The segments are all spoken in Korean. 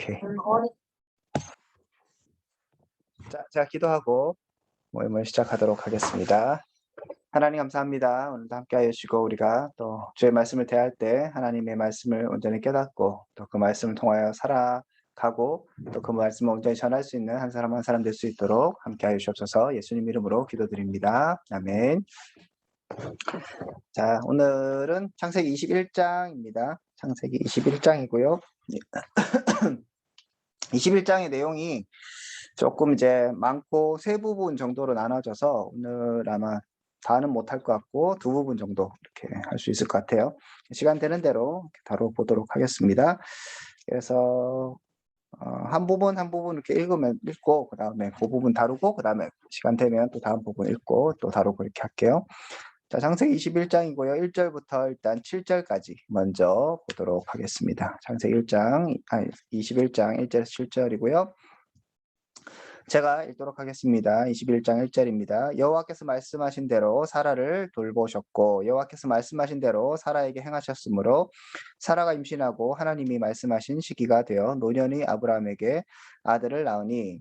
오케이. 자, 제가 기도하고 모임을 시작하도록 하겠습니다. 하나님 감사합니다. 오늘도 함께하여 주시고 우리가 또 주의 말씀을 대할 때 하나님의 말씀을 온전히 깨닫고 또 그 말씀을 통하여 살아가고 또 그 말씀을 온전히 전할 수 있는 한 사람 한 사람 될 수 있도록 함께하여 주옵소서. 예수님 이름으로 기도드립니다. 아멘. 자, 오늘은 창세기 21장입니다. 창세기 21장이고요. 21장의 내용이 조금 이제 많고 세 부분 정도로 나눠져서 오늘 아마 다는 못할 것 같고 두 부분 정도 이렇게 할 수 있을 것 같아요. 시간 되는 대로 다뤄보도록 하겠습니다. 그래서 한 부분 한 부분 이렇게 읽고 그 다음에 그 부분 다루고 그 다음에 시간 되면 또 다음 부분 읽고 또 다루고 이렇게 할게요. 자, 창세기 21장이고요. 1절부터 일단 7절까지 먼저 보도록 하겠습니다. 창세기 21장 1절에서 7절이고요. 제가 읽도록 하겠습니다. 21장 1절입니다. 여호와께서 말씀하신 대로 사라를 돌보셨고 여호와께서 말씀하신 대로 사라에게 행하셨으므로 사라가 임신하고 하나님이 말씀하신 시기가 되어 노년이 아브라함에게 아들을 낳으니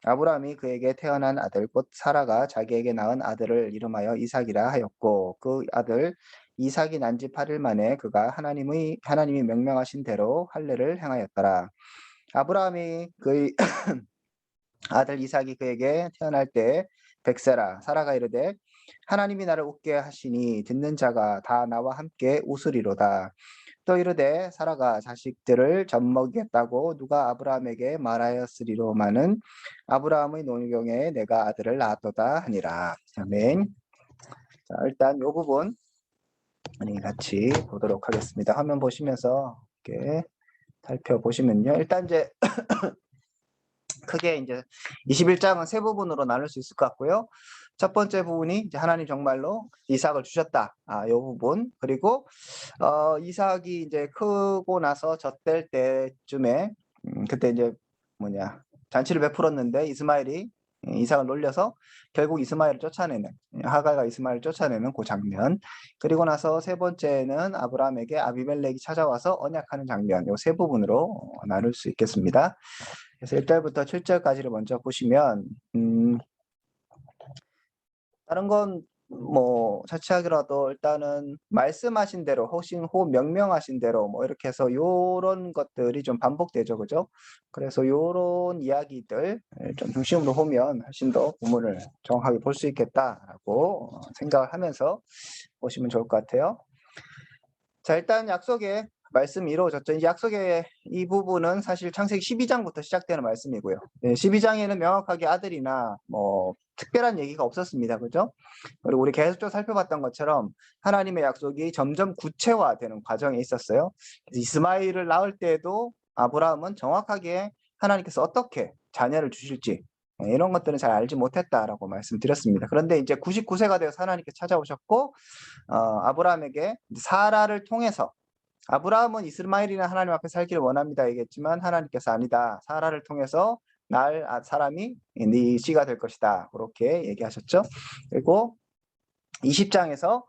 아브라함이 그에게 태어난 아들 곧 사라가 자기에게 낳은 아들을 이름하여 이삭이라 하였고 그 아들 이삭이 난 지 8일 만에 그가 하나님이 명령하신 대로 할례를 행하였더라. 아브라함이 그의 아들 이삭이 그에게 태어날 때 백세라 사라가 이르되 하나님이 나를 웃게 하시니 듣는 자가 다 나와 함께 웃으리로다. 또 이르되 사라가 자식들을 젖먹이겠다고 누가 아브라함에게 말하였으리로마는 아브라함의 노경에 내가 아들을 낳았도다 하니라. 아멘. 자, 일단 이 부분 같이 보도록 하겠습니다. 화면 보시면서 이렇게 살펴보시면요. 일단 이제 크게 이제 21장은 세 부분으로 나눌 수 있을 것 같고요. 첫 번째 부분이 이제 하나님 정말로 이삭을 주셨다. 이 부분. 그리고 이삭이 이제 크고 나서 젖될 때쯤에 그때 이제 잔치를 베풀었는데 이스마엘이 이삭을 놀려서 결국 이스마엘을 쫓아내는 하갈과 이스마엘을 쫓아내는 그 장면. 그리고 나서 세 번째는 아브라함에게 아비멜렉이 찾아와서 언약하는 장면. 이 세 부분으로 나눌 수 있겠습니다. 그래서 1절부터 7절까지를 먼저 보시면 다른 건 뭐 자취하기라도 일단은 말씀하신 대로 혹은 명명하신 대로 뭐 이렇게 해서 요런 것들이 좀 반복되죠. 그죠? 그래서 요런 이야기들 좀 중심으로 보면 훨씬 더 본문을 정확하게 볼 수 있겠다라고 생각을 하면서 보시면 좋을 것 같아요. 자, 일단 약속의 말씀이 이루어졌죠. 이 약속의 이 부분은 사실 창세기 12장부터 시작되는 말씀이고요. 12장에는 명확하게 아들이나 뭐 특별한 얘기가 없었습니다. 그죠? 그리고 우리 계속적으로 살펴봤던 것처럼 하나님의 약속이 점점 구체화되는 과정에 있었어요. 그래서 이스마엘을 낳을 때에도 아브라함은 정확하게 하나님께서 어떻게 자녀를 주실지 이런 것들은 잘 알지 못했다라고 말씀드렸습니다. 그런데 이제 99세가 되어서 하나님께 찾아오셨고 아브라함에게 사라를 통해서 아브라함은 이스마엘이나 하나님 앞에 살기를 원합니다 얘기했지만 하나님께서 아니다. 사라를 통해서 날 사람이 네 씨가 될 것이다. 그렇게 얘기하셨죠. 그리고 20장에서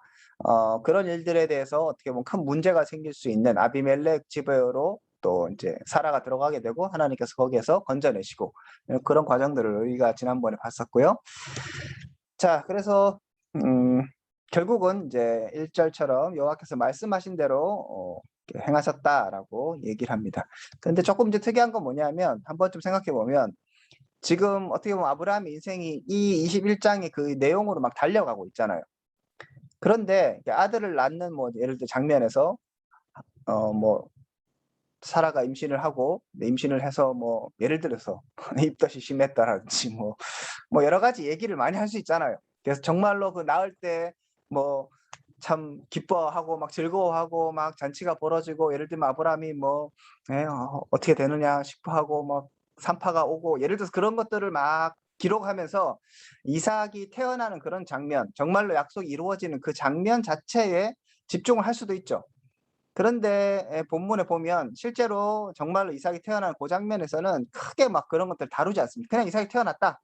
그런 일들에 대해서 어떻게 보면 큰 문제가 생길 수 있는 아비멜렉 집으로 또 이제 사라가 들어가게 되고 하나님께서 거기에서 건져내시고 그런 과정들을 우리가 지난번에 봤었고요. 자, 그래서 결국은 이제 1절처럼 여호와께서 말씀하신 대로 행하셨다라고 얘기를 합니다. 그런데 조금 이제 특이한 건 뭐냐면 한번 좀 생각해 보면 지금 어떻게 보면 아브라함의 인생이 이 21장의 그 내용으로 막 달려가고 있잖아요. 그런데 아들을 낳는 뭐 예를 들어 장면에서 뭐 사라가 임신을 하고 임신을 해서 뭐 예를 들어서 입덧이 심했다라든지 뭐 여러 가지 얘기를 많이 할 수 있잖아요. 그래서 정말로 그 낳을 때 뭐 참 기뻐하고 막 즐거워하고 막 잔치가 벌어지고 예를 들면 아브라함이 뭐 어떻게 되느냐 싶어하고 막 산파가 오고 예를 들어서 그런 것들을 막 기록하면서 이삭이 태어나는 그런 장면, 정말로 약속이 이루어지는 그 장면 자체에 집중을 할 수도 있죠. 그런데 본문에 보면 실제로 정말로 이삭이 태어난 그 장면에서는 크게 막 그런 것들 다루지 않습니다. 그냥 이삭이 태어났다.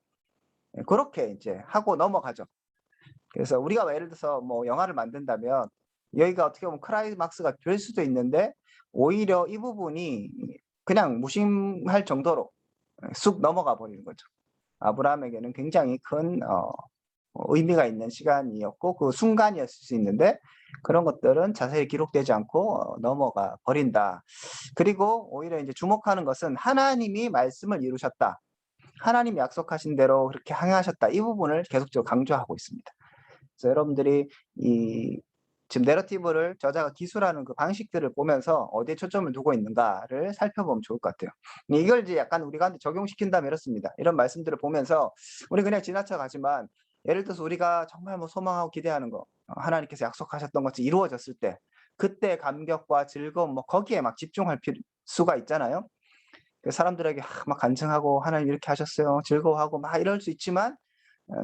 그렇게 이제 하고 넘어가죠. 그래서 우리가 예를 들어서 뭐 영화를 만든다면 여기가 어떻게 보면 클라이막스가 될 수도 있는데 오히려 이 부분이 그냥 무심할 정도로 쑥 넘어가 버리는 거죠. 아브라함에게는 굉장히 큰 의미가 있는 시간이었고 그 순간이었을 수 있는데 그런 것들은 자세히 기록되지 않고 넘어가 버린다. 그리고 오히려 이제 주목하는 것은 하나님이 말씀을 이루셨다. 하나님이 약속하신 대로 그렇게 행하셨다. 이 부분을 계속적으로 강조하고 있습니다. 그래서 여러분들이 이 지금 내러티브를 저자가 기술하는 그 방식들을 보면서 어디에 초점을 두고 있는가를 살펴보면 좋을 것 같아요. 이걸 이제 약간 우리가 적용시킨다면 이렇습니다. 이런 말씀들을 보면서 우리 그냥 지나쳐 가지만 예를 들어서 우리가 정말 뭐 소망하고 기대하는 거 하나님께서 약속하셨던 것이 이루어졌을 때 그때 감격과 즐거움 뭐 거기에 막 집중할 수가 있잖아요. 사람들에게 막 간증하고 하나님 이렇게 하셨어요. 즐거워하고 막 이럴 수 있지만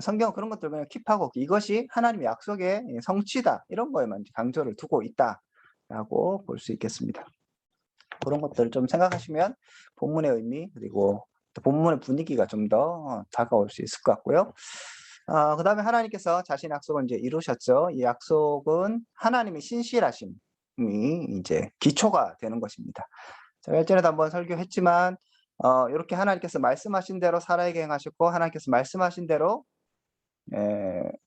성경은 그런 것들 그냥 킵하고 이것이 하나님의 약속의 성취다. 이런 거에만 강조를 두고 있다라고 볼 수 있겠습니다. 그런 것들을 좀 생각하시면 본문의 의미 그리고 또 본문의 분위기가 좀 더 다가올 수 있을 것 같고요. 그다음에 하나님께서 자신의 약속을 이제 이루셨죠. 이 약속은 하나님의 신실하심이 이제 기초가 되는 것입니다. 제가 예전에도 한번 설교했지만 이렇게 하나님께서 말씀하신 대로 사라에게 행하셨고 하나님께서 말씀하신 대로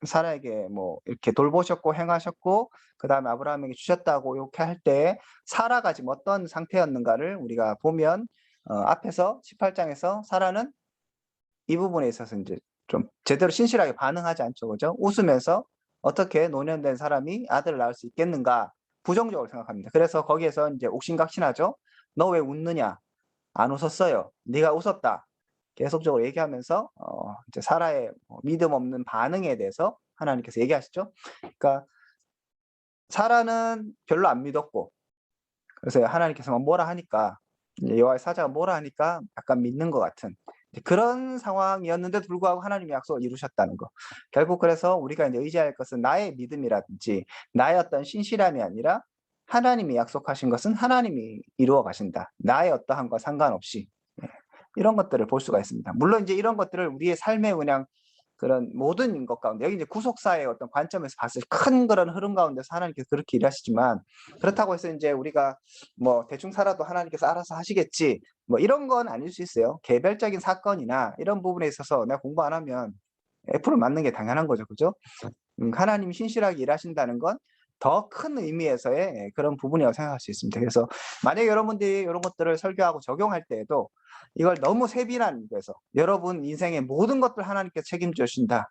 사라에게 뭐 이렇게 돌보셨고 행하셨고 그다음에 아브라함에게 주셨다고 이렇게 할 때 사라가 지금 어떤 상태였는가를 우리가 보면 앞에서 18장에서 사라는 이 부분에 있어서 이제 좀 제대로 신실하게 반응하지 않죠. 그죠? 웃으면서 어떻게 노년된 사람이 아들을 낳을 수 있겠는가 부정적으로 생각합니다. 그래서 거기에서 이제 옥신각신하죠. 너 왜 웃느냐? 안 웃었어요. 네가 웃었다. 계속적으로 얘기하면서 이제 사라의 믿음 없는 반응에 대해서 하나님께서 얘기하시죠. 그러니까 사라는 별로 안 믿었고 그래서 하나님께서 뭐라 하니까 여호와의 사자가 뭐라 하니까 약간 믿는 것 같은 그런 상황이었는데도 불구하고 하나님의 약속을 이루셨다는 거. 결국 그래서 우리가 이제 의지할 것은 나의 믿음이라든지 나의 어떤 신실함이 아니라 하나님이 약속하신 것은 하나님이 이루어 가신다. 나의 어떠함과 상관없이. 이런 것들을 볼 수가 있습니다. 물론 이제 이런 것들을 우리의 삶에 그냥 그런 모든 것 가운데 여기 이제 구속사의 어떤 관점에서 봤을 때 큰 그런 흐름 가운데서 하나님께서 그렇게 일하시지만 그렇다고 해서 이제 우리가 뭐 대충 살아도 하나님께서 알아서 하시겠지 뭐 이런 건 아닐 수 있어요. 개별적인 사건이나 이런 부분에 있어서 내가 공부 안 하면 F를 맞는 게 당연한 거죠. 그죠? 하나님이 신실하게 일하신다는 건 더 큰 의미에서의 그런 부분이라고 생각할 수 있습니다. 그래서 만약에 여러분들이 이런 것들을 설교하고 적용할 때에도 이걸 너무 세빈한 거에서 여러분 인생의 모든 것들 하나님께서 책임져 주신다.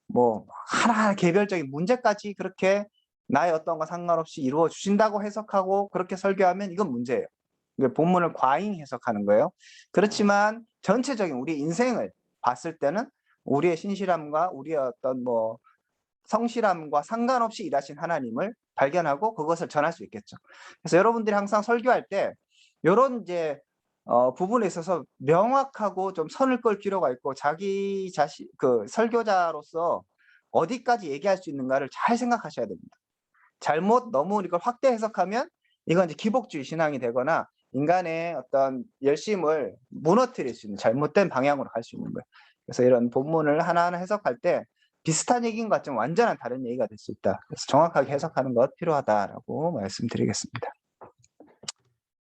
뭐 하나하나 개별적인 문제까지 그렇게 나의 어떤 거 상관없이 이루어 주신다고 해석하고 그렇게 설교하면 이건 문제예요. 본문을 과잉 해석하는 거예요. 그렇지만 전체적인 우리 인생을 봤을 때는 우리의 신실함과 우리의 어떤 뭐 성실함과 상관없이 일하신 하나님을 발견하고 그것을 전할 수 있겠죠. 그래서 여러분들이 항상 설교할 때 요런 이제 부분에 있어서 명확하고 좀 선을 끌 필요가 있고 자기 자신 그 설교자로서 어디까지 얘기할 수 있는가를 잘 생각하셔야 됩니다. 잘못 너무 이걸 확대 해석하면 이건 이제 기복주의 신앙이 되거나 인간의 어떤 열심을 무너뜨릴 수 있는 잘못된 방향으로 갈 수 있는 거예요. 그래서 이런 본문을 하나하나 해석할 때 비슷한 얘기인 것 같지만 완전한 다른 얘기가 될 수 있다. 그래서 정확하게 해석하는 것 필요하다라고 말씀드리겠습니다.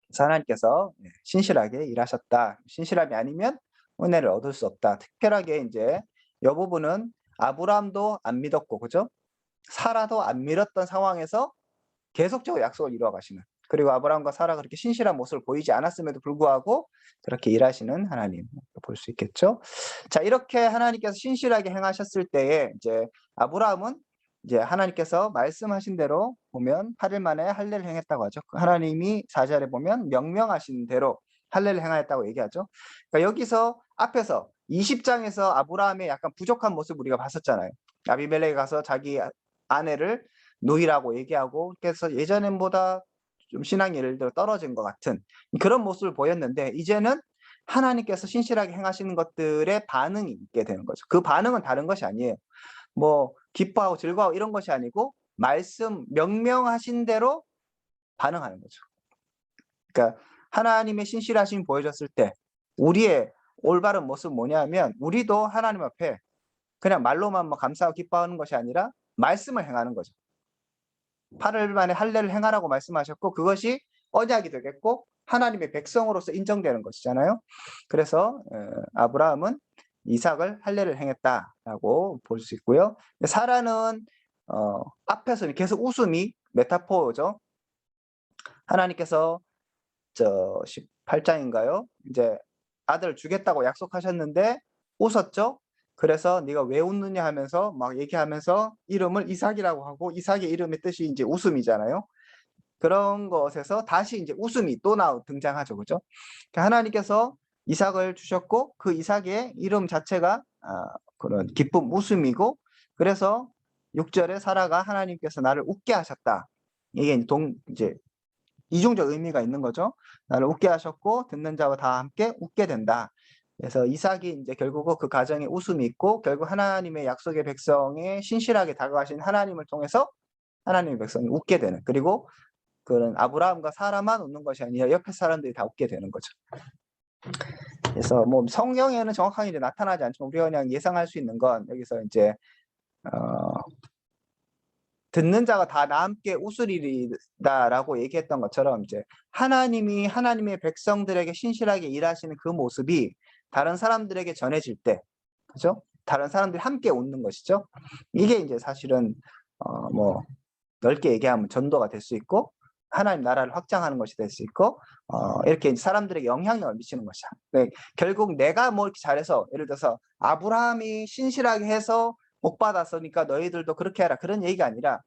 그래서 하나님께서 신실하게 일하셨다. 신실함이 아니면 은혜를 얻을 수 없다. 특별하게 이제 이 부분은 아브라함도 안 믿었고, 그죠? 사라도 안 믿었던 상황에서 계속적으로 약속을 이루어 가시는. 그리고 아브라함과 사라가 그렇게 신실한 모습을 보이지 않았음에도 불구하고 그렇게 일하시는 하나님 볼 수 있겠죠. 자, 이렇게 하나님께서 신실하게 행하셨을 때에 이제 아브라함은 이제 하나님께서 말씀하신 대로 보면 8일 만에 할례를 행했다고 하죠. 하나님이 4절에 보면 명령하신 대로 할례를 행하였다고 얘기하죠. 그러니까 여기서 앞에서 20장에서 아브라함의 약간 부족한 모습 우리가 봤었잖아요. 아비멜렉에 가서 자기 아내를 노이라고 얘기하고 그래서 예전보다 좀 신앙이 예를 들어 떨어진 것 같은 그런 모습을 보였는데 이제는 하나님께서 신실하게 행하시는 것들에 반응이 있게 되는 거죠. 그 반응은 다른 것이 아니에요. 뭐 기뻐하고 즐거워하고 이런 것이 아니고 말씀 명명하신 대로 반응하는 거죠. 그러니까 하나님의 신실하심이 보여졌을 때 우리의 올바른 모습은 뭐냐면 우리도 하나님 앞에 그냥 말로만 뭐 감사하고 기뻐하는 것이 아니라 말씀을 행하는 거죠. 8일 만에 할례를 행하라고 말씀하셨고 그것이 언약이 되겠고 하나님의 백성으로서 인정되는 것이잖아요. 그래서 아브라함은 이삭을 할례를 행했다라고 볼 수 있고요. 사라는 앞에서는 계속 웃음이 메타포죠. 하나님께서 18장인가요? 이제 아들 주겠다고 약속하셨는데 웃었죠. 그래서 네가 왜 웃느냐 하면서 막 얘기하면서 이름을 이삭이라고 하고, 이삭의 이름의 뜻이 이제 웃음이잖아요. 그런 것에서 다시 이제 웃음이 또 등장하죠. 그죠? 그러니까 하나님께서 이삭을 주셨고, 그 이삭의 이름 자체가 그런 기쁨, 웃음이고, 그래서 6절에 사라가 하나님께서 나를 웃게 하셨다. 이게 이제 이중적 의미가 있는 거죠. 나를 웃게 하셨고 듣는 자와 다 함께 웃게 된다. 그래서 이삭이 이제 결국은 그 가정에 웃음이 있고, 결국 하나님의 약속의 백성에 신실하게 다가가신 하나님을 통해서 하나님의 백성이 웃게 되는, 그리고 그런 아브라함과 사라만 웃는 것이 아니라 옆에 사람들이 다 웃게 되는 거죠. 그래서 뭐 성경에는 정확하게 이제 나타나지 않지만 우리가 그냥 예상할 수 있는 건, 여기서 이제 듣는 자가 다 나 함께 웃으리다라고 얘기했던 것처럼, 이제 하나님이 하나님의 백성들에게 신실하게 일하시는 그 모습이 다른 사람들에게 전해질 때, 그죠? 다른 사람들이 함께 웃는 것이죠. 이게 이제 사실은 뭐 넓게 얘기하면 전도가 될 수 있고, 하나님 나라를 확장하는 것이 될 수 있고, 이렇게 사람들에게 영향력을 미치는 것이야. 네, 결국 내가 뭐 이렇게 잘해서, 예를 들어서 아브라함이 신실하게 해서 복 받았으니까 너희들도 그렇게 해라, 그런 얘기가 아니라,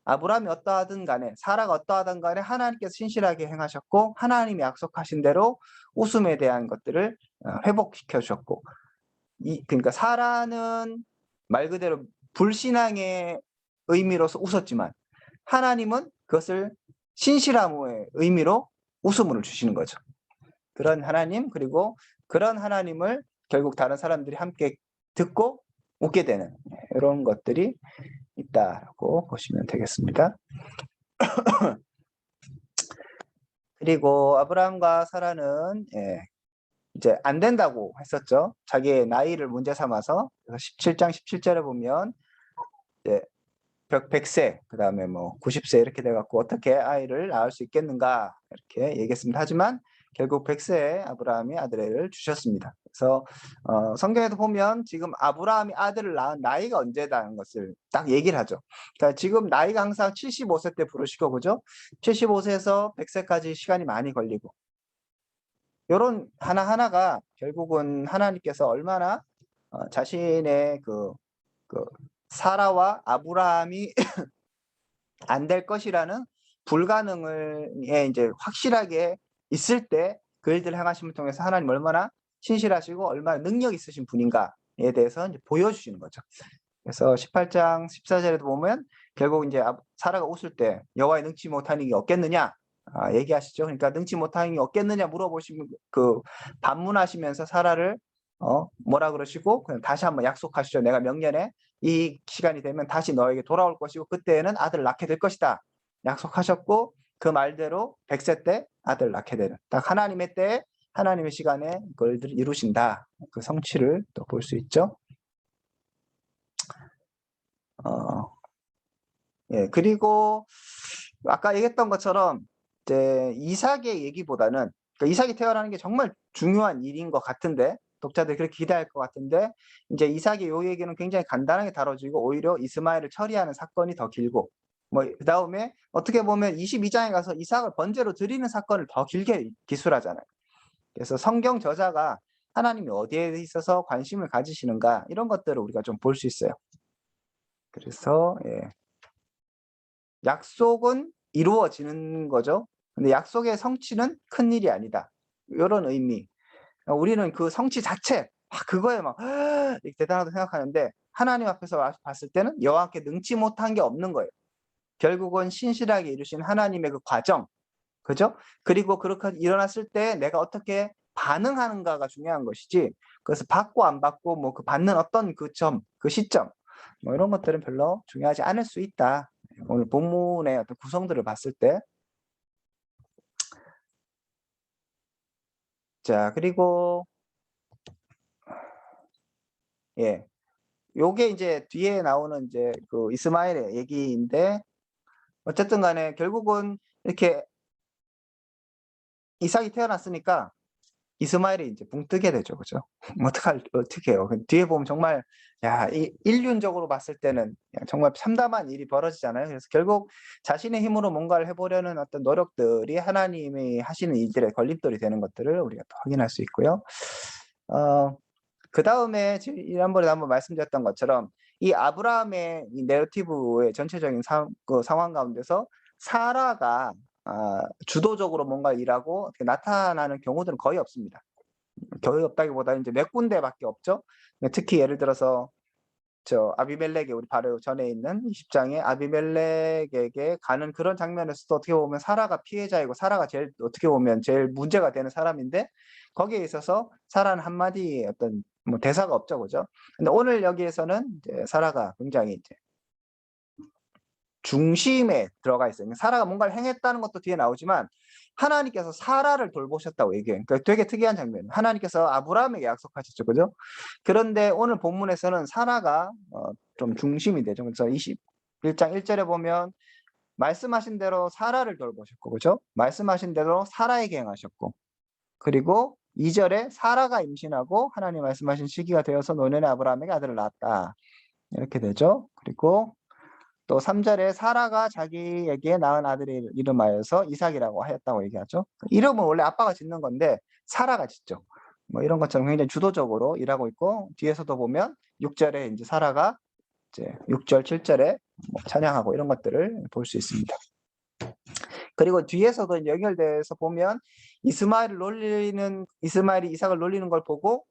아브라함이 어떠하든 간에, 사라가 어떠하든 간에 하나님께서 신실하게 행하셨고, 하나님이 약속하신 대로 웃음에 대한 것들을 회복시켜 주셨고, 그러니까 사라는 말 그대로 불신앙의 의미로서 웃었지만, 하나님은 그것을 신실함의 의미로 웃음을 주시는 거죠. 그런 하나님, 그리고 그런 하나님을 결국 다른 사람들이 함께 듣고 웃게 되는, 이런 것들이 있다라고 보시면 되겠습니다. 그리고 아브라함과 사라는 이제 안 된다고 했었죠. 자기의 나이를 문제 삼아서. 그래서 17장 17절에 보면 이제 100세, 그 다음에 뭐 90세 이렇게 돼갖고 어떻게 아이를 낳을 수 있겠는가 이렇게 얘기했습니다. 하지만 결국 100세에 아브라함이 아들을 주셨습니다. 그래서 성경에도 보면 지금 아브라함이 아들을 낳은 나이가 언제다는 것을 딱 얘기를 하죠. 그러니까 지금 나이가 항상 75세 때 부르시고, 그죠? 75세에서 100세까지 시간이 많이 걸리고, 요런 하나하나가 결국은 하나님께서 얼마나 자신의 그 사라와 아브라함이 안 될 것이라는 불가능을 이제 확실하게 있을 때 그 일들을 행하심을 통해서 하나님 얼마나 신실하시고 얼마나 능력 있으신 분인가에 대해서 이제 보여주시는 거죠. 그래서 18장 14절에도 보면 결국 이제 사라가 웃을 때 여호와의 능치 못하는 게 없겠느냐 얘기하시죠. 그러니까 능치 못하는 게 없겠느냐 물어보시면, 그 반문하시면서 사라를 뭐라 그러시고, 그냥 다시 한번 약속하시죠. 내가 명년에 이 시간이 되면 다시 너에게 돌아올 것이고 그때에는 아들을 낳게 될 것이다 약속하셨고, 그 말대로 100세 때 아들을 낳게 되는, 딱 하나님의 때에 하나님의 시간에 그걸 이루신다, 그 성취를 또 볼 수 있죠. 그리고 아까 얘기했던 것처럼 이제 이삭의 얘기보다는, 그러니까 이삭이 태어나는 게 정말 중요한 일인 것 같은데, 독자들이 그렇게 기대할 것 같은데, 이제 이삭의 요 얘기는 굉장히 간단하게 다뤄지고 오히려 이스마엘을 처리하는 사건이 더 길고, 뭐 그다음에 어떻게 보면 22장에 가서 이삭을 번제로 드리는 사건을 더 길게 기술하잖아요. 그래서 성경 저자가 하나님이 어디에 있어서 관심을 가지시는가, 이런 것들을 우리가 좀 볼 수 있어요. 그래서 약속은 이루어지는 거죠. 근데 약속의 성취는 큰 일이 아니다, 이런 의미. 우리는 그 성취 자체 그거에 막 이렇게 대단하다고 생각하는데, 하나님 앞에서 봤을 때는 여호와께 능치 못한 게 없는 거예요. 결국은 신실하게 이루신 하나님의 그 과정, 그죠? 그리고 그렇게 일어났을 때 내가 어떻게 반응하는가가 중요한 것이지, 그래서 받고 안 받고 뭐 그 받는 어떤 그 점, 그 시점, 뭐 이런 것들은 별로 중요하지 않을 수 있다. 오늘 본문의 어떤 구성들을 봤을 때. 자, 그리고 요게 이제 뒤에 나오는 이제 그 이스마엘의 얘기인데, 어쨌든 간에 결국은 이렇게 이삭이 태어났으니까 이스마엘이 이제 붕 뜨게 되죠, 그죠? 어떻게 해요? 뒤에 보면 정말 인륜적으로 봤을 때는 정말 참담한 일이 벌어지잖아요. 그래서 결국 자신의 힘으로 뭔가를 해보려는 어떤 노력들이 하나님이 하시는 일들의 걸림돌이 되는 것들을 우리가 또 확인할 수 있고요. 그 다음에 지난번에 한번 말씀드렸던 것처럼 이 아브라함의 이 내러티브의 전체적인 상황 가운데서 사라가 주도적으로 뭔가 일하고 나타나는 경우들은 거의 없습니다. 거의 없다기보다 이제 몇 군데밖에 없죠. 특히 예를 들어서 아비멜렉에 우리 바로 전에 있는 20장에 아비멜렉에게 가는 그런 장면에서도 어떻게 보면 사라가 피해자이고 사라가 제일 어떻게 보면 제일 문제가 되는 사람인데 거기에 있어서 사라는 한마디 어떤 뭐 대사가 없죠, 그죠? 근데 오늘 여기에서는 이제 사라가 굉장히 이제 중심에 들어가 있어요. 사라가 뭔가를 행했다는 것도 뒤에 나오지만 하나님께서 사라를 돌보셨다고 얘기해요. 그러니까 되게 특이한 장면이에요. 하나님께서 아브라함에게 약속하셨죠, 그죠? 그런데 오늘 본문에서는 사라가 좀 중심이 되죠. 그래서 21장 1절에 보면 말씀하신 대로 사라를 돌보셨고, 그죠? 말씀하신 대로 사라에게 행하셨고, 그리고 2절에 사라가 임신하고 하나님 말씀하신 시기가 되어서 노년에 아브라함에게 아들을 낳았다. 이렇게 되죠. 그리고 또 3절에 사라가 자기에게 낳은 아들의 이름하여서 이삭이라고 하였다고 얘기하죠. 이름은 원래 아빠가 짓는 건데 사라가 짓죠. 뭐 이런 것처럼 굉장히 주도적으로 일하고 있고 뒤에서도 보면 6절에 이제 사라가 이제 6절, 7절에 뭐 찬양하고 이런 것들을 볼 수 있습니다. 그리고 뒤에서도 연결돼서 보면 이스마엘이 이삭을 놀리는 걸 보고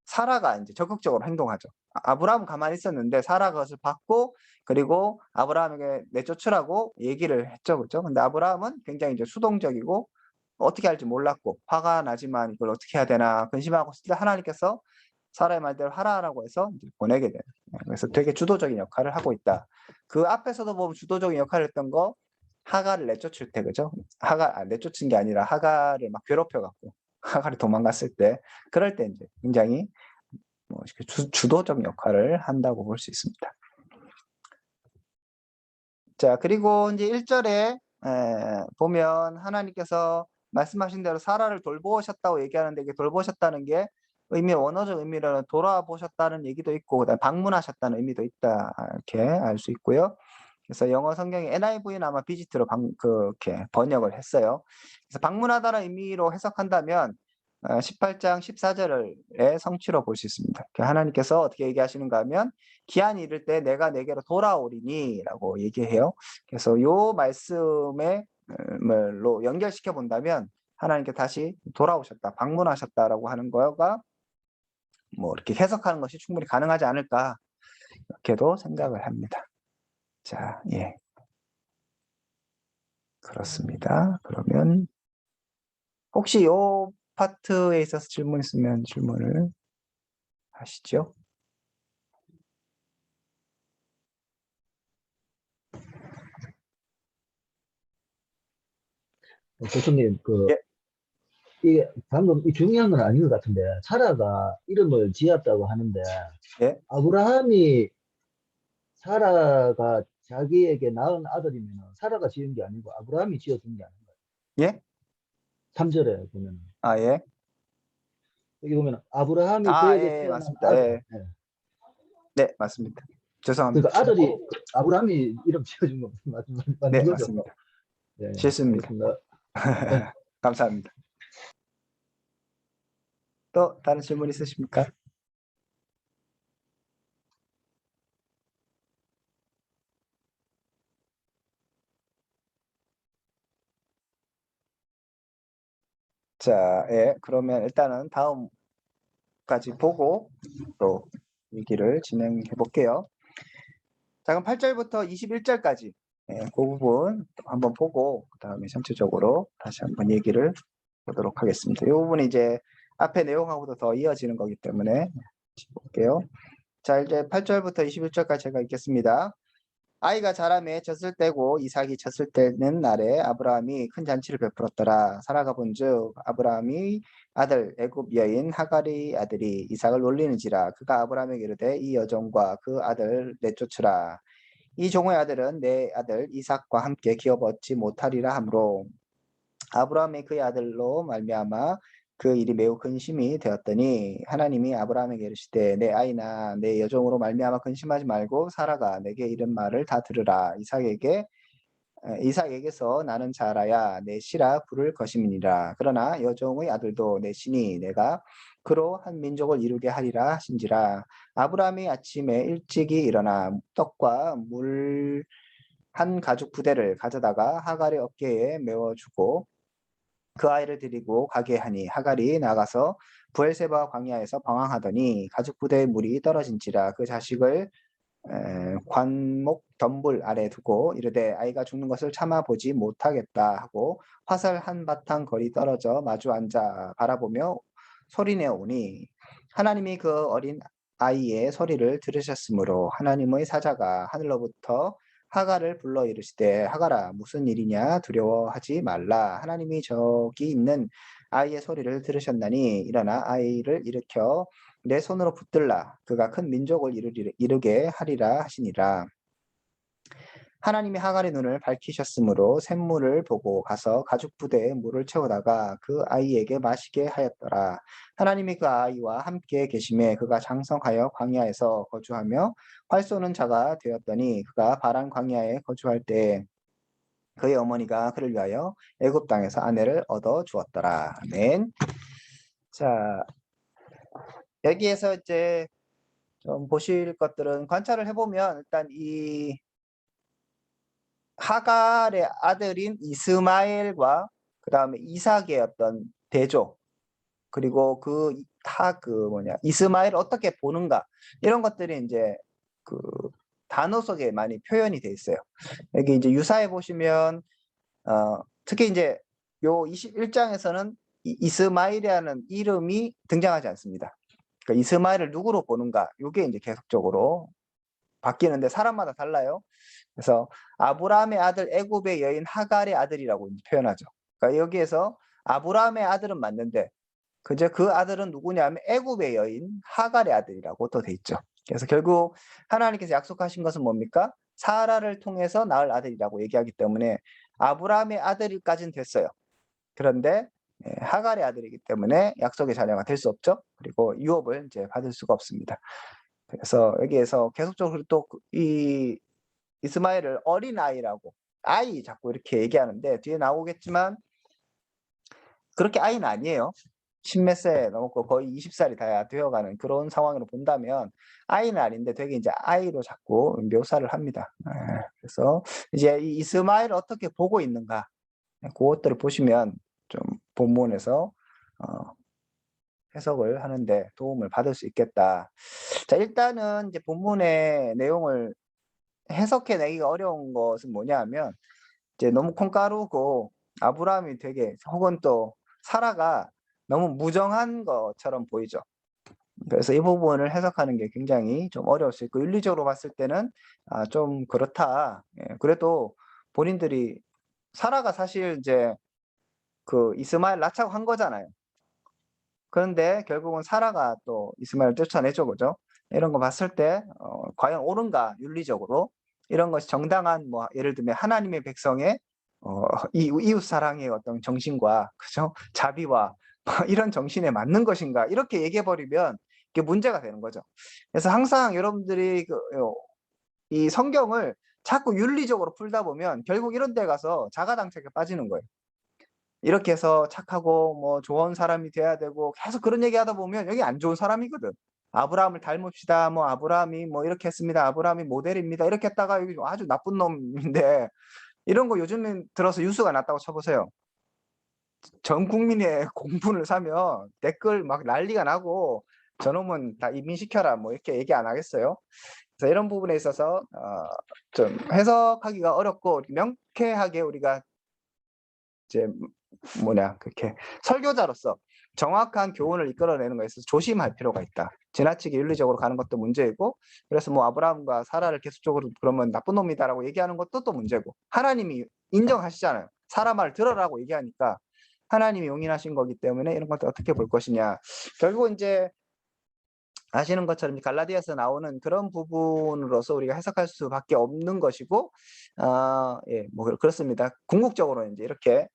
사라가 이제 적극적으로 행동하죠. 아브라함은 가만히 있었는데 사라가 그것을 받고 그리고 아브라함에게 내쫓으라고 얘기를 했죠, 그렇죠? 근데 아브라함은 굉장히 이제 수동적이고 어떻게 할지 몰랐고 화가 나지만 이걸 어떻게 해야 되나 근심하고 있을 때 하나님께서 사라의 말대로 하라라고 해서 이제 보내게 돼요. 그래서 되게 주도적인 역할을 하고 있다. 그 앞에서도 보면 주도적인 역할을 했던 거 하가를 내쫓을 때, 그죠? 내쫓은 게 아니라 하가를 막 괴롭혀갖고 하가를 도망갔을 때 그럴 때 이제 굉장히 뭐 주도적 역할을 한다고 볼 수 있습니다. 자, 그리고 이제 1절에 보면 하나님께서 말씀하신 대로 사라를 돌보셨다고 얘기하는데 이게 돌보셨다는 게 원어적 의미로는 돌아보셨다는 얘기도 있고 그다음에 방문하셨다는 의미도 있다 이렇게 알 수 있고요. 그래서 영어 성경에 NIV는 아마 비지트로 그렇게 번역을 했어요. 그래서 방문하다는 의미로 해석한다면 18장 14절의 성취로 볼 수 있습니다. 하나님께서 어떻게 얘기하시는가 하면 기한이 이를 때 내가 내게로 돌아오리니 라고 얘기해요. 그래서 요 말씀에 로 연결시켜 본다면 하나님께 다시 돌아오셨다, 방문하셨다라고 하는 거가 뭐 이렇게 해석하는 것이 충분히 가능하지 않을까 이렇게도 생각을 합니다. 자, 예. 그렇습니다. 그러면 혹시 요 파트에 있어서 질문 있으면 질문을 하시죠. 교수님, 예. 이게 방금 중요한 건 아닌 것 같은데, 사라가 이름을 지었다고 하는데, 예. 아브라함이 사라가 자기에게 낳은 아들이면 사라가 지은 게 아니고 아브라함이 지어준 게 아닌가요? 예? 3절에 보면. 예. 여기 보면 아브라함이 그에게 예, 태어난 맞습니다. 아들. 예. 네. 네, 맞습니다. 죄송합니다. 그러니까 아들이 아브라함이 이름 지어준 거 맞는 네, 거죠? 맞습니다. 네, 실수입니다. 알겠습니다. 네. 감사합니다. 또 다른 질문 있으십니까? 자, 예, 그러면 일단은 다음까지 보고 또 얘기를 진행해 볼게요. 자, 그럼 8절부터 21절까지 그 부분 한번 보고 그 다음에 전체적으로 다시 한번 얘기를 보도록 하겠습니다. 이 부분이 이제 앞에 내용하고도 더 이어지는 거기 때문에 볼게요. 자, 이제 8절부터 21절까지 제가 읽겠습니다. 아이가 자라매 젖을 떼고 이삭이 젖을 떼는 날에 아브라함이 큰 잔치를 베풀었더라. 사라가 본즉 아브라함이 아들 애굽 여인 하갈의 아들이 이삭을 놀리는지라. 그가 아브라함에게 이르되 이 여종과 그 아들 내쫓으라. 이 종의 아들은 내 아들 이삭과 함께 기업 얻지 못하리라 하므로 아브라함이 그의 아들로 말미암아 그 일이 매우 근심이 되었더니 하나님이 아브라함에게 이르시되 내 아이나 내 여종으로 말미암아 근심하지 말고 사라가 내게 이른 말을 다 들으라. 이삭에게서 나는 자라야 내 씨라 부를 것임이니라. 그러나 여종의 아들도 내 신이 내가 그로 한 민족을 이루게 하리라 하신지라. 아브라함이 아침에 일찍이 일어나 떡과 물 한 가죽 부대를 가져다가 하갈의 어깨에 메워주고 그 아이를 데리고 가게 하니 하갈이 나가서 부엘세바 광야에서 방황하더니 가죽 부대에 물이 떨어진지라 그 자식을 관목 덤불 아래 두고 이르되 아이가 죽는 것을 참아 보지 못하겠다 하고 화살 한 바탕 거리 떨어져 마주 앉아 바라보며 소리내어 오니 하나님이 그 어린 아이의 소리를 들으셨으므로 하나님의 사자가 하늘로부터 하갈을 불러 이르시되 하갈아 무슨 일이냐 두려워하지 말라 하나님이 저기 있는 아이의 소리를 들으셨나니 일어나 아이를 일으켜 내 손으로 붙들라 그가 큰 민족을 이루게 하리라 하시니라. 하나님이 하갈의 눈을 밝히셨으므로 샘물을 보고 가서 가죽 부대에 물을 채우다가 그 아이에게 마시게 하였더라. 하나님이 그 아이와 함께 계심에 그가 장성하여 광야에서 거주하며 활 쏘는 자가 되었더니 그가 바란 광야에 거주할 때 그의 어머니가 그를 위하여 애굽 땅에서 아내를 얻어 주었더라. 아멘. 자, 여기에서 이제 좀 보실 것들은 관찰을 해보면 일단 이 하갈의 아들인 이스마엘과 그 다음에 이삭의 어떤 대조 그리고 이스마엘을 어떻게 보는가 이런 것들이 이제 그 단어 속에 많이 표현이 돼 있어요. 여기 이제 유사해 보시면 특히 이제 요 21장에서는 이스마엘이라는 이름이 등장하지 않습니다. 그러니까 이스마엘을 누구로 보는가 이게 이제 계속적으로 바뀌는데 사람마다 달라요. 그래서 아브라함의 아들 애굽의 여인 하갈의 아들이라고 이제 표현하죠. 그러니까 여기에서 아브라함의 아들은 맞는데 그저 그 아들은 누구냐면 애굽의 여인 하갈의 아들이라고 또 돼 있죠. 그래서 결국 하나님께서 약속하신 것은 뭡니까? 사라를 통해서 낳을 아들이라고 얘기하기 때문에 아브라함의 아들까지는 됐어요. 그런데 하갈의 아들이기 때문에 약속의 자녀가 될 수 없죠. 그리고 유업을 이제 받을 수가 없습니다. 그래서 여기에서 계속적으로 또 이 이스마엘을 어린 아이라고 아이 자꾸 이렇게 얘기하는데 뒤에 나오겠지만 그렇게 아이는 아니에요. 십몇 세 넘었고 거의 20살이 다 되어가는 그런 상황으로 본다면 아이는 아닌데 되게 이제 아이로 자꾸 묘사를 합니다. 그래서 이제 이 이스마엘을 어떻게 보고 있는가 그것들을 보시면 좀 본문에서 해석을 하는데 도움을 받을 수 있겠다. 자, 일단은 이제 본문의 내용을 해석해내기가 어려운 것은 뭐냐면 이제 너무 콩가루고 아브라함이 되게 혹은 또 사라가 너무 무정한 것처럼 보이죠. 그래서 이 부분을 해석하는 게 굉장히 좀 어려울 수 있고 윤리적으로 봤을 때는 좀 그렇다. 그래도 본인들이 사라가 사실 이제 그 이스마엘 낳자고 한 거잖아요. 그런데 결국은 사라가 또 이스마엘을 쫓아내죠, 그죠? 이런 거 봤을 때 과연 옳은가 윤리적으로 이런 것이 정당한 뭐 예를 들면 하나님의 백성의 이웃 사랑의 어떤 정신과 그죠? 자비와 이런 정신에 맞는 것인가 이렇게 얘기해 버리면 이게 문제가 되는 거죠. 그래서 항상 여러분들이 이 성경을 자꾸 윤리적으로 풀다 보면 결국 이런 데 가서 자가당착에 빠지는 거예요. 이렇게 해서 착하고 뭐 좋은 사람이 돼야 되고 계속 그런 얘기하다 보면 여기 안 좋은 사람이거든. 아브라함을 닮읍시다. 뭐 아브라함이 뭐 이렇게 했습니다. 아브라함이 모델입니다. 이렇게 했다가 여기 아주 나쁜 놈인데 이런 거 요즘에 들어서 뉴스가 났다고 쳐보세요. 전 국민의 공분을 사면 댓글 막 난리가 나고 저놈은 다 이민시켜라 뭐 이렇게 얘기 안 하겠어요. 그래서 이런 부분에 있어서 좀 해석하기가 어렵고 명쾌하게 우리가 이제 그렇게 설교자로서 정확한 교훈을 이끌어내는 것에 있어서 조심할 필요가 있다. 지나치게 윤리적으로 가는 것도 문제이고 그래서 뭐 아브라함과 사라를 계속적으로 그러면 나쁜 놈이다라고 얘기하는 것도 또 문제고 하나님이 인정하시잖아요. 사라 말 들어라고 얘기하니까 하나님이 용인하신 거기 때문에 이런 것들 어떻게 볼 것이냐. 결국 이제 아시는 것처럼 갈라디아서 나오는 그런 부분으로서 우리가 해석할 수밖에 없는 것이고, 예, 뭐 그렇습니다. 궁극적으로 이제 이렇게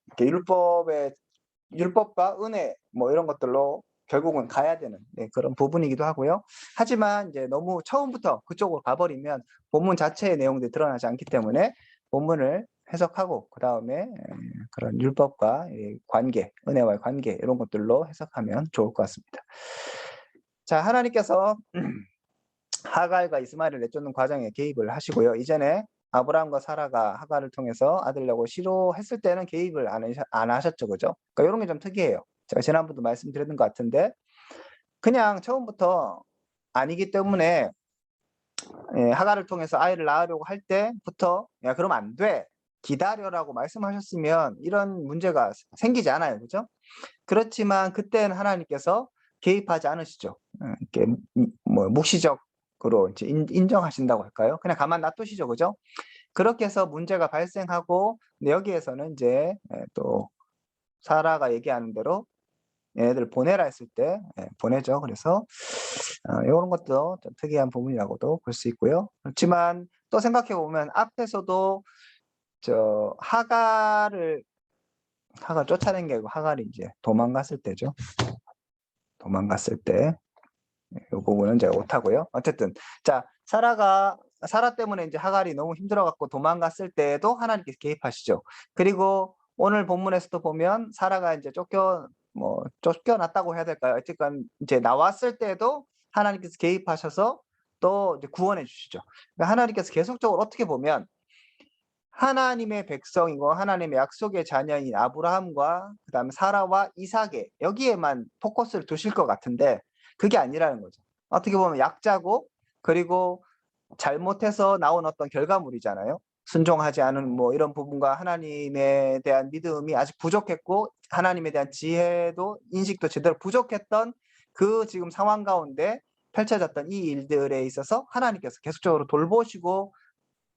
율법과 은혜 뭐 이런 것들로 결국은 가야 되는, 네, 그런 부분이기도 하고요. 하지만 이제 너무 처음부터 그쪽으로 가버리면 본문 자체의 내용들이 드러나지 않기 때문에 본문을 해석하고 그 다음에 그런 율법과 관계, 은혜와의 관계 이런 것들로 해석하면 좋을 것 같습니다. 자, 하나님께서 하갈과 이스마엘을 내쫓는 과정에 개입을 하시고요. 이전에 아브라함과 사라가 하갈을 통해서 아들 내고 싫어했을 때는 개입을 안 하셨죠, 그죠? 그러니까 이런 게 좀 특이해요. 제가 지난번도 말씀드렸던 것 같은데 그냥 처음부터 아니기 때문에 하갈을 통해서 아이를 낳으려고 할 때부터 야, 그러면 안 돼. 기다려라고 말씀하셨으면 이런 문제가 생기지 않아요, 그죠? 그렇지만 그때는 하나님께서 개입하지 않으시죠. 이렇게 뭐 묵시적으로 이제 인정하신다고 할까요? 그냥 가만 놔두시죠, 그죠? 그렇게 해서 문제가 발생하고, 근데 여기에서는 이제 또 사라가 얘기하는 대로 얘네들 보내라 했을 때 보내죠. 그래서 이런 것도 좀 특이한 부분이라고도 볼 수 있고요. 그렇지만 또 생각해 보면 앞에서도 하갈 쫓아낸 게 아니고 하갈이 이제 도망갔을 때죠. 도망갔을 때. 이 부분은 제가 못하고요. 어쨌든 자, 사라 때문에 이제 하갈이 너무 힘들어갖고 도망갔을 때에도 하나님께서 개입하시죠. 그리고 오늘 본문에서도 보면 사라가 이제 쫓겨났다고 해야 될까요? 어쨌든 이제 나왔을 때도 하나님께서 개입하셔서 또 이제 구원해 주시죠. 그러니까 하나님께서 계속적으로 어떻게 보면 하나님의 백성이고 하나님의 약속의 자녀인 아브라함과 그다음에 사라와 이삭에 여기에만 포커스를 두실 것 같은데 그게 아니라는 거죠. 어떻게 보면 약자고 그리고 잘못해서 나온 어떤 결과물이잖아요. 순종하지 않은 뭐 이런 부분과 하나님에 대한 믿음이 아직 부족했고 하나님에 대한 지혜도 인식도 제대로 부족했던 그 지금 상황 가운데 펼쳐졌던 이 일들에 있어서 하나님께서 계속적으로 돌보시고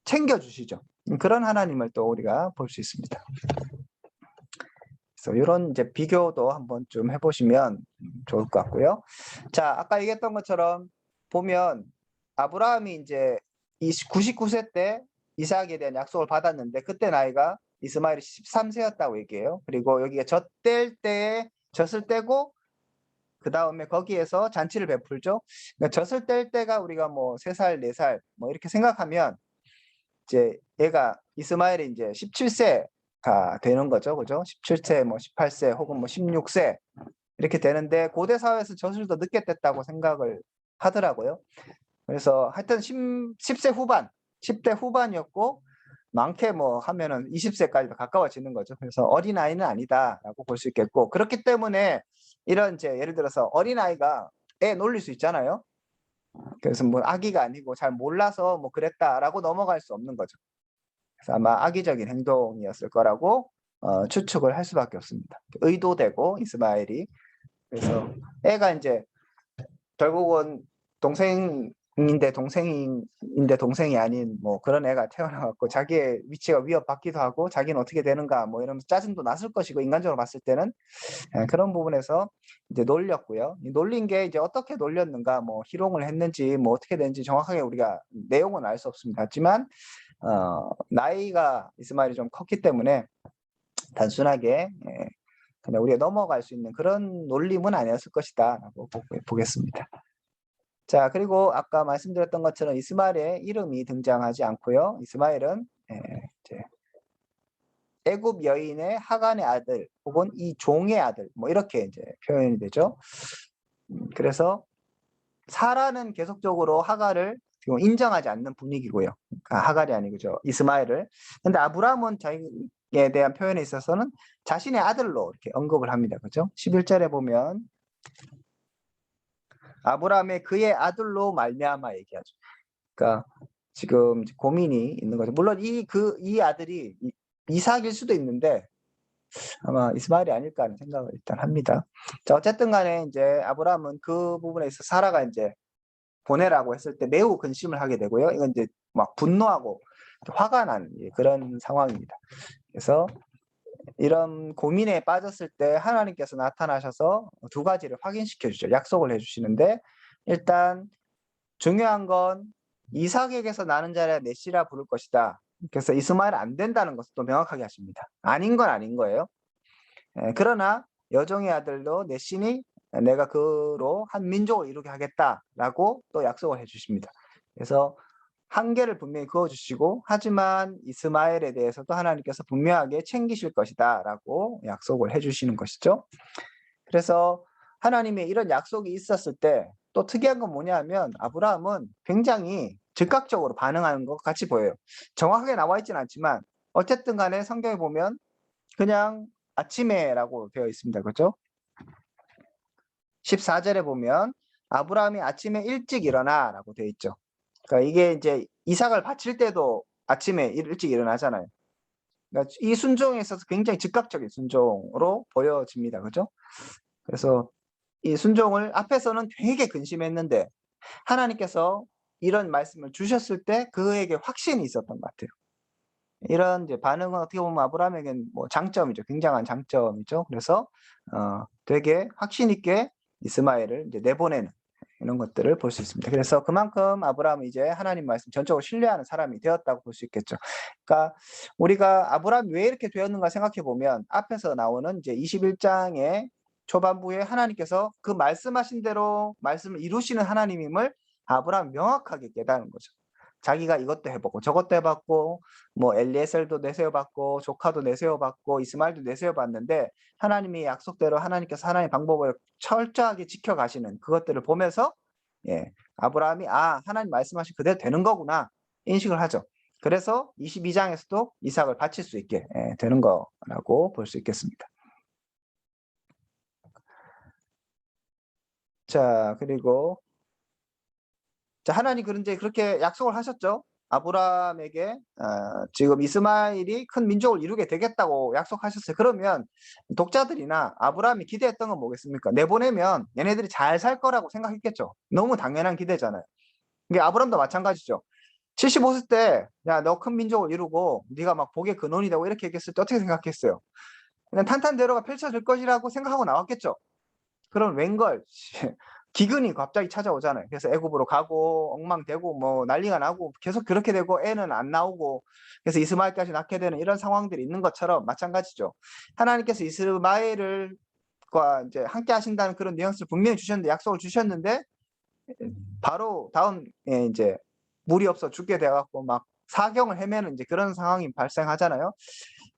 챙겨주시죠. 그런 하나님을 또 우리가 볼 수 있습니다. 그래서 이런 이제 비교도 한번 좀 해보시면 좋을 것 같고요. 자, 아까 얘기했던 것처럼 보면 아브라함이 이제 99세 때 이삭에 대한 약속을 받았는데 그때 나이가 이스마엘이 13세였다고 얘기해요. 그리고 여기가 젖을 때고 그 다음에 거기에서 잔치를 베풀죠. 그러니까 젖을 뗄 때가 우리가 뭐 3살, 4살 뭐 이렇게 생각하면 이제 얘가 이스마엘이 이제 17세가 되는 거죠. 그죠? 17세, 뭐 18세 혹은 뭐 16세 이렇게 되는데 고대 사회에서 젖을 더 늦게 뗐다고 생각을 하더라고요. 그래서 하여튼 10세 후반, 10대 후반이었고 많게 뭐 하면은 20세까지도 가까워지는 거죠. 그래서 어린아이는 아니다라고 볼 수 있겠고 그렇기 때문에 이런 이제 예를 들어서 어린아이가 애 놀릴 수 있잖아요. 그래서 뭐 아기가 아니고 잘 몰라서 뭐 그랬다라고 넘어갈 수 없는 거죠. 그래서 아마 악의적인 행동이었을 거라고 추측을 할 수밖에 없습니다. 의도되고 이스마엘이 그래서 애가 이제 결국은 동생인데 동생이 아닌 뭐 그런 애가 태어나갖고 자기의 위치가 위협받기도 하고 자기는 어떻게 되는가 뭐 이러면서 짜증도 났을 것이고 인간적으로 봤을 때는 그런 부분에서 이제 놀렸고요. 놀린 게 이제 어떻게 놀렸는가 뭐 희롱을 했는지 뭐 어떻게 됐는지 정확하게 우리가 내용은 알 수 없습니다. 하지만 나이가 이스마엘이 좀 컸기 때문에 단순하게 그냥 우리가 넘어갈 수 있는 그런 놀림은 아니었을 것이다라고 보겠습니다. 자, 그리고 아까 말씀드렸던 것처럼 이스마엘의 이름이 등장하지 않고요. 이스마엘은 이제 애굽 여인의 하간의 아들 혹은 이 종의 아들 뭐 이렇게 이제 표현이 되죠. 그래서 사라는 계속적으로 하갈을 인정하지 않는 분위기고요. 하갈이 아니죠. 이스마엘을. 근데 아브라함은 자기에 대한 표현에 있어서는 자신의 아들로 이렇게 언급을 합니다. 그죠? 11절에 보면 아브라함의 그의 아들로 말미암아 얘기하죠. 그러니까 지금 고민이 있는 거죠. 물론 이 아들이 이삭일 수도 있는데 아마 이스마엘이 아닐까 하는 생각을 일단 합니다. 자, 어쨌든 간에 이제 아브라함은 그 부분에 있어서 사라가 이제 보내라고 했을 때 매우 근심을 하게 되고요. 이건 이제 막 분노하고 화가 난 그런 상황입니다. 그래서 이런 고민에 빠졌을 때 하나님께서 나타나셔서 두 가지를 확인시켜 주죠. 약속을 해 주시는데 일단 중요한 건 이삭에게서 나는 자를 넷이라 부를 것이다. 그래서 이스마엘 안 된다는 것을 또 명확하게 하십니다. 아닌 건 아닌 거예요. 그러나 여종의 아들로 넷이니 내가 그로 한 민족을 이루게 하겠다라고 또 약속을 해주십니다. 그래서 한계를 분명히 그어주시고 하지만 이스마엘에 대해서도 하나님께서 분명하게 챙기실 것이다라고 약속을 해주시는 것이죠. 그래서 하나님의 이런 약속이 있었을 때 또 특이한 건 뭐냐면 아브라함은 굉장히 즉각적으로 반응하는 것 같이 보여요. 정확하게 나와 있지는 않지만 어쨌든 간에 성경에 보면 그냥 아침에라고 되어 있습니다. 그렇죠? 14절에 보면 아브라함이 아침에 일찍 일어나라고 되어 있죠. 그러니까 이게 이제 이삭을 바칠 때도 아침에 일찍 일어나잖아요. 그러니까 이 순종에 있어서 굉장히 즉각적인 순종으로 보여집니다. 그죠? 그래서 이 순종을 앞에서는 되게 근심했는데 하나님께서 이런 말씀을 주셨을 때 그에게 확신이 있었던 것 같아요. 이런 이제 반응은 어떻게 보면 아브라함에게는 뭐 장점이죠. 굉장한 장점이죠. 그래서 되게 확신 있게 이스마엘을 이제 내보내는 이런 것들을 볼 수 있습니다. 그래서 그만큼 아브라함은 이제 하나님 말씀 전적으로 신뢰하는 사람이 되었다고 볼 수 있겠죠. 그러니까 우리가 아브라함이 왜 이렇게 되었는가 생각해 보면 앞에서 나오는 이제 21장의 초반부에 하나님께서 그 말씀하신 대로 말씀을 이루시는 하나님임을 아브라함이 명확하게 깨달은 거죠. 자기가 이것도 해보고 저것도 해봤고 뭐 엘리에셀도 내세워봤고 조카도 내세워봤고 이스마엘도 내세워봤는데 하나님의 약속대로 하나님께서 하나님의 방법을 철저하게 지켜가시는 그것들을 보면서 아브라함이 하나님 말씀하신 그대로 되는 거구나 인식을 하죠. 그래서 22장에서도 이삭을 바칠 수 있게 되는 거라고 볼 수 있겠습니다. 자, 그리고 하나님 그렇게 약속을 하셨죠. 아브라함에게 지금 이스마엘이 큰 민족을 이루게 되겠다고 약속하셨어요. 그러면 독자들이나 아브라함이 기대했던 건 뭐겠습니까? 내보내면 얘네들이 잘 살 거라고 생각했겠죠. 너무 당연한 기대잖아요. 이게 아브라함도 마찬가지죠. 75세 때 야, 너 큰 민족을 이루고 네가 막 복의 근원이 되고 이렇게 얘기했을 때 어떻게 생각했어요? 그냥 탄탄대로가 펼쳐질 것이라고 생각하고 나왔겠죠. 그럼 웬걸 기근이 갑자기 찾아오잖아요. 그래서 애굽으로 가고 엉망되고 뭐 난리가 나고 계속 그렇게 되고 애는 안 나오고 그래서 이스마엘까지 낳게 되는 이런 상황들이 있는 것처럼 마찬가지죠. 하나님께서 이스마엘과 이제 함께 하신다는 그런 뉘앙스를 분명히 주셨는데 약속을 주셨는데 바로 다음에 이제 물이 없어 죽게 돼갖고 막 사경을 헤매는 이제 그런 상황이 발생하잖아요.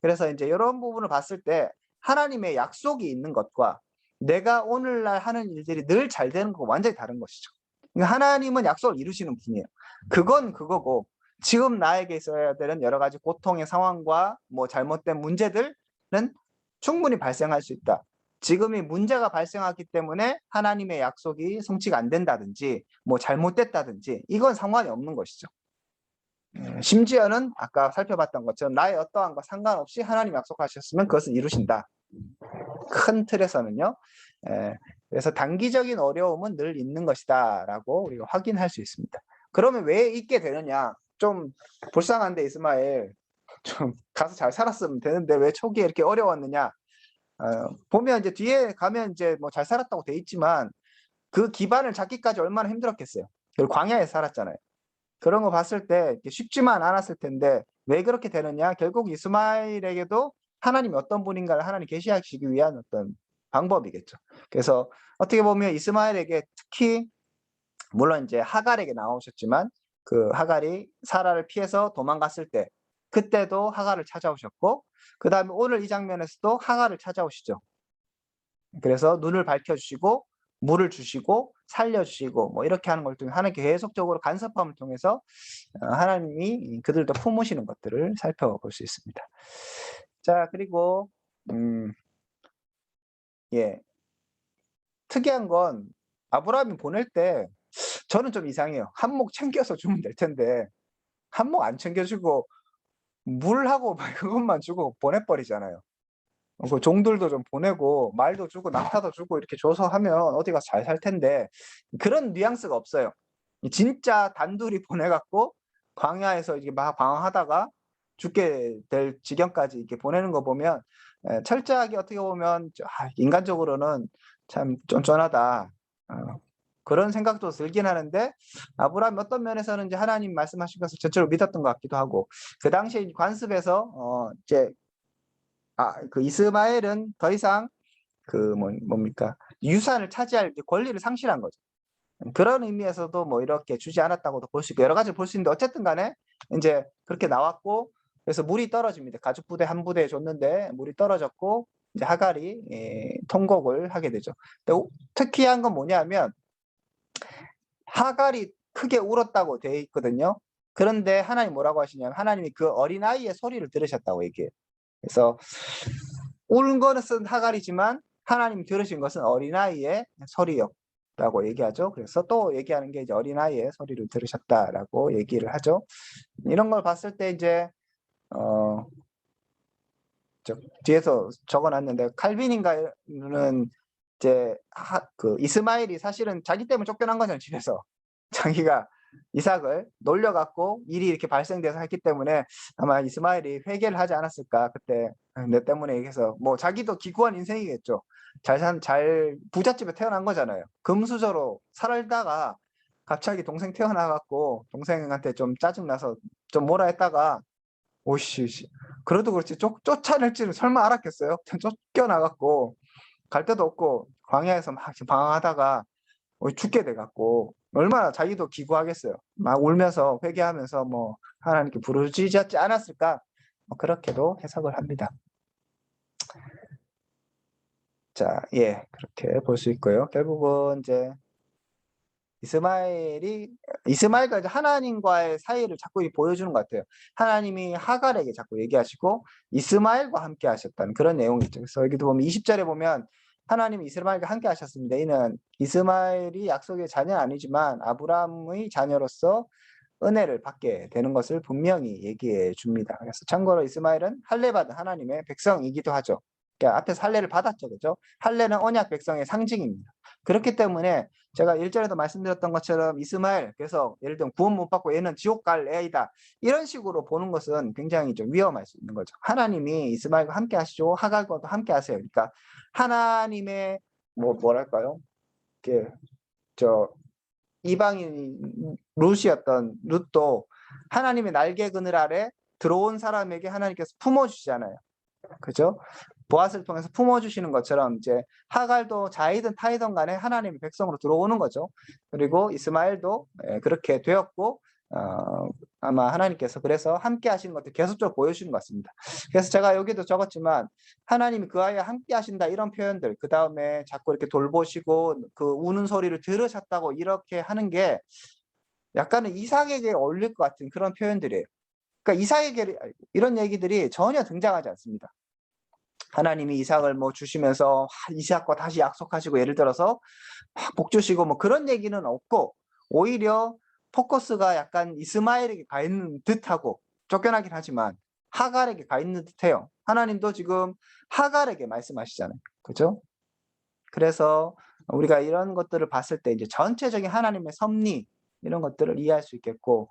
그래서 이제 이런 부분을 봤을 때 하나님의 약속이 있는 것과 내가 오늘날 하는 일들이 늘 잘 되는 거 완전히 다른 것이죠. 그러니까 하나님은 약속을 이루시는 분이에요. 그건 그거고 지금 나에게 있어야 되는 여러 가지 고통의 상황과 뭐 잘못된 문제들은 충분히 발생할 수 있다. 지금이 문제가 발생하기 때문에 하나님의 약속이 성취가 안 된다든지 뭐 잘못됐다든지 이건 상관이 없는 것이죠. 심지어는 아까 살펴봤던 것처럼 나의 어떠한 것 상관없이 하나님 약속하셨으면 그것을 이루신다. 큰 틀에서는요. 그래서 단기적인 어려움은 늘 있는 것이다 라고 우리가 확인할 수 있습니다. 그러면 왜 있게 되느냐? 좀 불쌍한데 이스마엘 좀 가서 잘 살았으면 되는데 왜 초기에 이렇게 어려웠느냐? 보면 이제 뒤에 가면 이제 뭐 잘 살았다고 돼 있지만 그 기반을 잡기까지 얼마나 힘들었겠어요. 그리고 광야에 살았잖아요. 그런 거 봤을 때 쉽지만 않았을 텐데 왜 그렇게 되느냐? 결국 이스마엘에게도 하나님이 어떤 분인가를 하나님 계시하시기 위한 어떤 방법이겠죠. 그래서 어떻게 보면 이스마엘에게 특히 물론 이제 하갈에게 나오셨지만 그 하갈이 사라를 피해서 도망갔을 때 그때도 하갈을 찾아오셨고 그다음에 오늘 이 장면에서도 하갈을 찾아오시죠. 그래서 눈을 밝혀주시고 물을 주시고 살려주시고 뭐 이렇게 하는 걸 통해 하나님 계속적으로 간섭함을 통해서 하나님이 그들도 품으시는 것들을 살펴볼 수 있습니다. 자, 그리고 특이한 건 아브라함이 보낼 때 저는 좀 이상해요. 한몫 챙겨서 주면 될 텐데 한몫 안 챙겨주고 물하고 그것만 주고 보내버리잖아요. 그 종들도 좀 보내고 말도 주고 낙타도 주고 이렇게 줘서 하면 어디 가서 잘 살 텐데 그런 뉘앙스가 없어요. 진짜 단둘이 보내갖고 광야에서 이게 막 방황하다가 죽게 될 지경까지 이렇게 보내는 거 보면 철저하게 어떻게 보면 인간적으로는 참 쫀쫀하다. 그런 생각도 들긴 하는데 아브라함이 어떤 면에서는 이제 하나님 말씀하신 것을 전적으로 믿었던 것 같기도 하고 그 당시에 관습에서 이제 그 이스마엘은 더 이상 그 뭡니까 유산을 차지할 권리를 상실한 거죠. 그런 의미에서도 뭐 이렇게 주지 않았다고도 볼 수 있고 여러 가지 볼 수 있는데 어쨌든 간에 이제 그렇게 나왔고 그래서 물이 떨어집니다. 가축 부대 한 부대에 줬는데 물이 떨어졌고 이제 하갈이 통곡을 하게 되죠. 특이한 건 뭐냐면 하갈이 크게 울었다고 되어 있거든요. 그런데 하나님 뭐라고 하시냐면 하나님이 그 어린아이의 소리를 들으셨다고 얘기해요. 그래서 울 것은 하갈이지만 하나님 들으신 것은 어린아이의 소리였다고 얘기하죠. 그래서 또 얘기하는 게 이제 어린아이의 소리를 들으셨다라고 얘기를 하죠. 이런 걸 봤을 때 이제 뒤에서 적어놨는데 칼빈인가는 이제 그 이스마엘이 사실은 자기 때문에 쫓겨난 거잖아요. 집에서 자기가 이삭을 놀려갖고 일이 이렇게 발생돼서 했기 때문에 아마 이스마엘이 회개를 하지 않았을까 그때 내 때문에 얘기해서 뭐 자기도 기구한 인생이겠죠. 잘 부잣집에 태어난 거잖아요. 금수저로 살다가 갑자기 동생 태어나갖고 동생한테 좀 짜증나서 좀 뭐라 했다가 오씨 그래도 그렇지 쫓아낼지는 설마 알았겠어요? 쫓겨나갖고 갈 데도 없고 광야에서 막 방황하다가 죽게 돼갖고 얼마나 자기도 기구하겠어요. 막 울면서 회개하면서 뭐 하나님께 부르짖었지 않았을까? 뭐 그렇게도 해석을 합니다. 자, 예, 그렇게 볼 수 있고요. 결국은 이제 이스마엘과 이제 하나님과의 사이를 자꾸 보여주는 것 같아요. 하나님이 하갈에게 자꾸 얘기하시고 이스마엘과 함께 하셨다는 그런 내용이죠. 그래서 여기도 보면 20절에 보면 하나님이 이스마엘과 함께 하셨습니다. 이는 이스마엘이 약속의 자녀는 아니지만 아브라함의 자녀로서 은혜를 받게 되는 것을 분명히 얘기해 줍니다. 그래서 참고로 이스마엘은 할례 받은 하나님의 백성이기도 하죠. 그러니까 앞에서 할례를 받았죠. 그죠? 할례는 언약 백성의 상징입니다. 그렇기 때문에 제가 1절에도 말씀드렸던 것처럼 이스마엘, 그래서 예를 들면 구원 못 받고 얘는 지옥 갈 애이다. 이런 식으로 보는 것은 굉장히 좀 위험할 수 있는 거죠. 하나님이 이스마엘과 함께 하시죠. 하갈과도 함께 하세요. 그러니까 하나님의 뭐랄까요? 이렇게 이방인 룻도 하나님의 날개 그늘 아래 들어온 사람에게 하나님께서 품어주시잖아요. 그죠? 보아스를 통해서 품어주시는 것처럼 이제 하갈도 자이든 타이든 간에 하나님의 백성으로 들어오는 거죠. 그리고 이스마엘도 그렇게 되었고 아마 하나님께서 그래서 함께 하시는 것들 계속적으로 보여주시는 것 같습니다. 그래서 제가 여기도 적었지만 하나님이 그 아이와 함께 하신다 이런 표현들 그 다음에 자꾸 이렇게 돌보시고 그 우는 소리를 들으셨다고 이렇게 하는 게 약간은 이삭에게 어울릴 것 같은 그런 표현들이에요. 그러니까 이삭에게 이런 얘기들이 전혀 등장하지 않습니다. 하나님이 이삭을 뭐 주시면서 이삭과 다시 약속하시고 예를 들어서 복 주시고 뭐 그런 얘기는 없고 오히려 포커스가 약간 이스마엘에게 가 있는 듯하고 쫓겨나긴 하지만 하갈에게 가 있는 듯해요. 하나님도 지금 하갈에게 말씀하시잖아요. 그죠? 그래서 우리가 이런 것들을 봤을 때 이제 전체적인 하나님의 섭리 이런 것들을 이해할 수 있겠고